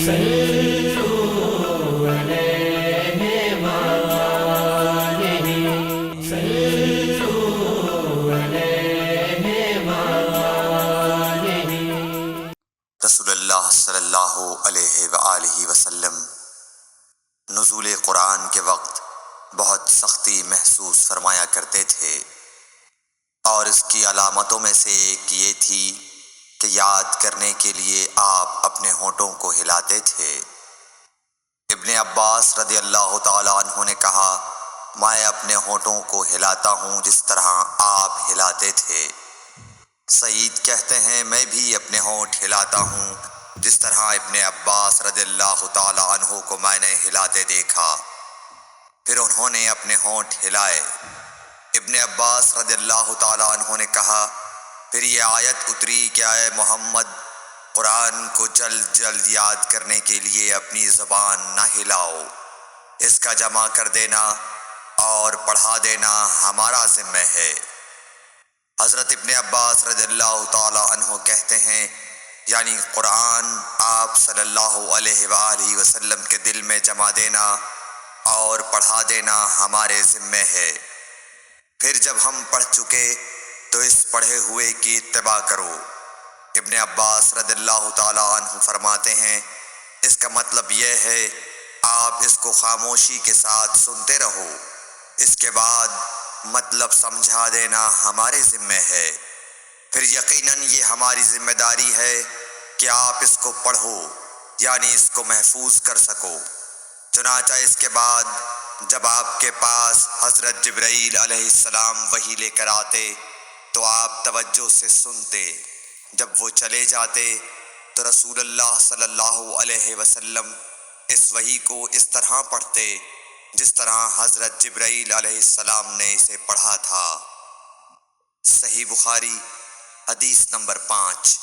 صلوا علیہ وآلہ، صلوا علیہ وآلہ۔ رسول اللہ صلی اللہ علیہ وآلہ وسلم نزول قرآن کے وقت بہت سختی محسوس فرمایا کرتے تھے، اور اس کی علامتوں میں سے ایک یہ تھی کہ یاد کرنے کے لیے آپ اپنے ہونٹوں کو ہلاتے تھے۔ ابن عباس رضی اللہ تعالیٰ عنہ نے کہا، میں اپنے ہونٹوں کو ہلاتا ہوں جس طرح آپ ہلاتے تھے۔ سعید کہتے ہیں، میں بھی اپنے ہونٹ ہلاتا ہوں جس طرح ابن عباس رضی اللہ تعالیٰ عنہ کو میں نے ہلاتے دیکھا۔ پھر انہوں نے اپنے ہونٹ ہلائے۔ ابن عباس رضی اللہ تعالیٰ عنہ نے کہا، پھر یہ آیت اتری کہ اے محمد، قرآن کو جلد جلد یاد کرنے کے لیے اپنی زبان نہ ہلاؤ، اس کا جمع کر دینا اور پڑھا دینا ہمارا ذمہ ہے۔ حضرت ابن عباس رضی اللہ تعالیٰ عنہ کہتے ہیں، یعنی قرآن آپ صلی اللہ علیہ وآلہ وسلم کے دل میں جمع دینا اور پڑھا دینا ہمارے ذمہ ہے۔ پھر جب ہم پڑھ چکے تو اس پڑھے ہوئے کی اتباع کرو۔ ابن عباس رضی اللہ تعالیٰ عنہ فرماتے ہیں، اس کا مطلب یہ ہے آپ اس کو خاموشی کے ساتھ سنتے رہو، اس کے بعد مطلب سمجھا دینا ہمارے ذمہ ہے۔ پھر یقیناً یہ ہماری ذمہ داری ہے کہ آپ اس کو پڑھو، یعنی اس کو محفوظ کر سکو۔ چنانچہ اس کے بعد جب آپ کے پاس حضرت جبرائیل علیہ السلام وحی لے کر آتے تو آپ توجہ سے سنتے، جب وہ چلے جاتے تو رسول اللہ صلی اللہ علیہ وسلم اس وحی کو اس طرح پڑھتے جس طرح حضرت جبرائیل علیہ السلام نے اسے پڑھا تھا۔ صحیح بخاری حدیث نمبر 5۔